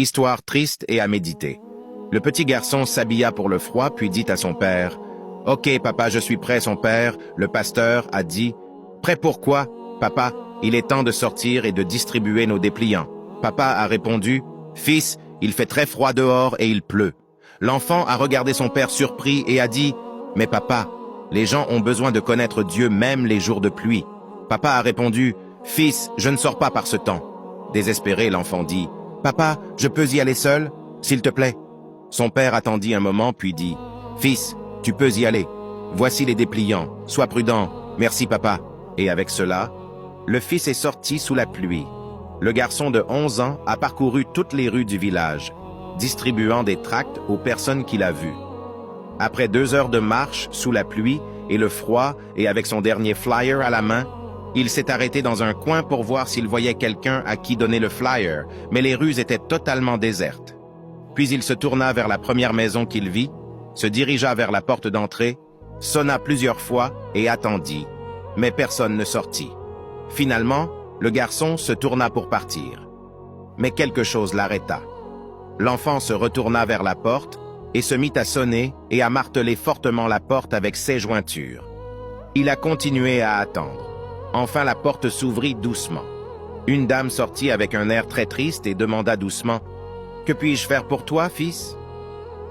Histoire triste et à méditer. Le petit garçon s'habilla pour le froid, puis dit à son père, « Ok, papa, je suis prêt, son père. » Le pasteur a dit, « Prêt pour quoi, papa? Il est temps de sortir et de distribuer nos dépliants. » Papa a répondu, « Fils, il fait très froid dehors et il pleut. » L'enfant a regardé son père surpris et a dit, « Mais papa, les gens ont besoin de connaître Dieu même les jours de pluie. » Papa a répondu, « Fils, je ne sors pas par ce temps. » Désespéré, l'enfant dit, « Papa, je peux y aller seul, s'il te plaît? » Son père attendit un moment, puis dit, « Fils, tu peux y aller. Voici les dépliants. Sois prudent. Merci, papa. » Et avec cela, le fils est sorti sous la pluie. Le garçon de 11 ans a parcouru toutes les rues du village, distribuant des tracts aux personnes qu'il a vues. Après 2 heures de marche sous la pluie et le froid et avec son dernier flyer à la main, il s'est arrêté dans un coin pour voir s'il voyait quelqu'un à qui donner le flyer, mais les rues étaient totalement désertes. Puis il se tourna vers la première maison qu'il vit, se dirigea vers la porte d'entrée, sonna plusieurs fois et attendit, mais personne ne sortit. Finalement, le garçon se tourna pour partir. Mais quelque chose l'arrêta. L'enfant se retourna vers la porte et se mit à sonner et à marteler fortement la porte avec ses jointures. Il a continué à attendre. Enfin, la porte s'ouvrit doucement. Une dame sortit avec un air très triste et demanda doucement, « Que puis-je faire pour toi, fils ?»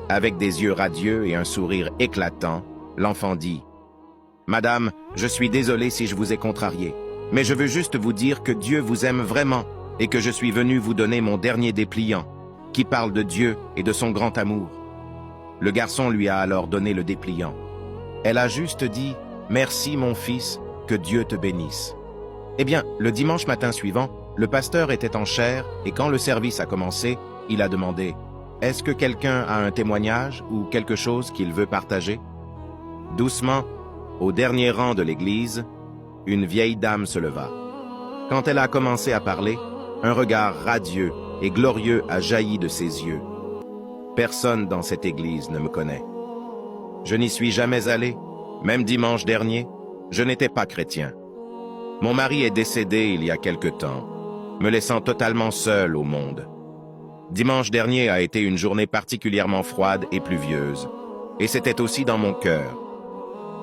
Avec des yeux radieux et un sourire éclatant, l'enfant dit, « Madame, je suis désolé si je vous ai contrarié, mais je veux juste vous dire que Dieu vous aime vraiment et que je suis venu vous donner mon dernier dépliant, qui parle de Dieu et de son grand amour. » Le garçon lui a alors donné le dépliant. Elle a juste dit, « Merci, mon fils, que Dieu te bénisse. » Eh bien, le dimanche matin suivant, le pasteur était en chair et quand le service a commencé, il a demandé, « Est-ce que quelqu'un a un témoignage ou quelque chose qu'il veut partager ?» Doucement, au dernier rang de l'église, une vieille dame se leva. Quand elle a commencé à parler, un regard radieux et glorieux a jailli de ses yeux. Personne dans cette église ne me connaît. Je n'y suis jamais allé, même dimanche dernier, je n'étais pas chrétien. Mon mari est décédé il y a quelque temps, me laissant totalement seul au monde. Dimanche dernier a été une journée particulièrement froide et pluvieuse, et c'était aussi dans mon cœur.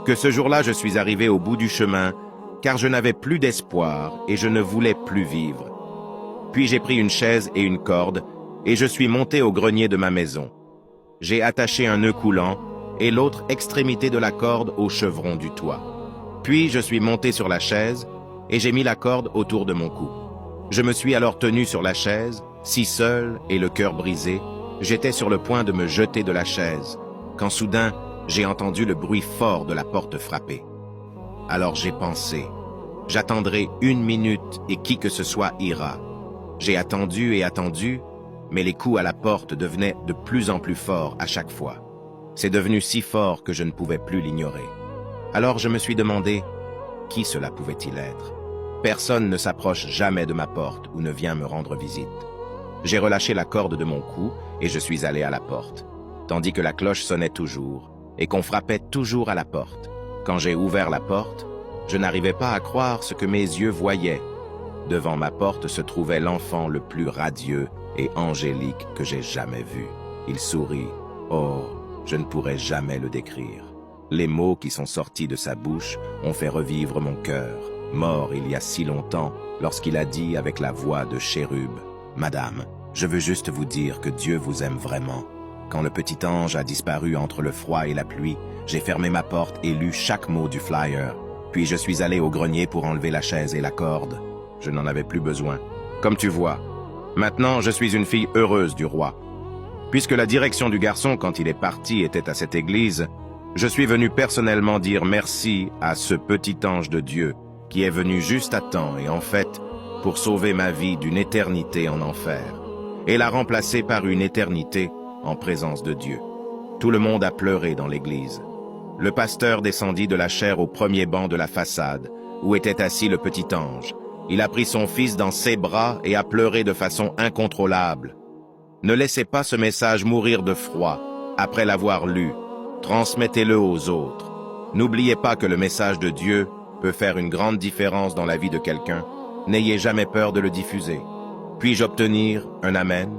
Que ce jour-là, je suis arrivé au bout du chemin, car je n'avais plus d'espoir et je ne voulais plus vivre. Puis j'ai pris une chaise et une corde, et je suis monté au grenier de ma maison. J'ai attaché un nœud coulant et l'autre extrémité de la corde au chevron du toit. Puis je suis monté sur la chaise et j'ai mis la corde autour de mon cou. Je me suis alors tenu sur la chaise, si seul et le cœur brisé, j'étais sur le point de me jeter de la chaise, quand soudain, j'ai entendu le bruit fort de la porte frapper. Alors j'ai pensé, j'attendrai 1 minute et qui que ce soit ira. J'ai attendu et attendu, mais les coups à la porte devenaient de plus en plus forts à chaque fois. C'est devenu si fort que je ne pouvais plus l'ignorer. Alors je me suis demandé, qui cela pouvait-il être? Personne ne s'approche jamais de ma porte ou ne vient me rendre visite. J'ai relâché la corde de mon cou et je suis allé à la porte, tandis que la cloche sonnait toujours et qu'on frappait toujours à la porte. Quand j'ai ouvert la porte, je n'arrivais pas à croire ce que mes yeux voyaient. Devant ma porte se trouvait l'enfant le plus radieux et angélique que j'ai jamais vu. Il sourit. Oh, je ne pourrais jamais le décrire. Les mots qui sont sortis de sa bouche ont fait revivre mon cœur, mort il y a si longtemps, lorsqu'il a dit avec la voix de chérub, « Madame, je veux juste vous dire que Dieu vous aime vraiment. » Quand le petit ange a disparu entre le froid et la pluie, j'ai fermé ma porte et lu chaque mot du flyer. Puis je suis allé au grenier pour enlever la chaise et la corde. Je n'en avais plus besoin. Comme tu vois, maintenant je suis une fille heureuse du roi. Puisque la direction du garçon quand il est parti était à cette église, je suis venu personnellement dire merci à ce petit ange de Dieu qui est venu juste à temps et en fait pour sauver ma vie d'une éternité en enfer et la remplacer par une éternité en présence de Dieu. Tout le monde a pleuré dans l'église. Le pasteur descendit de la chaire au premier banc de la façade où était assis le petit ange. Il a pris son fils dans ses bras et a pleuré de façon incontrôlable. Ne laissez pas ce message mourir de froid après l'avoir lu. Transmettez-le aux autres. N'oubliez pas que le message de Dieu peut faire une grande différence dans la vie de quelqu'un. N'ayez jamais peur de le diffuser. Puis-je obtenir un amen?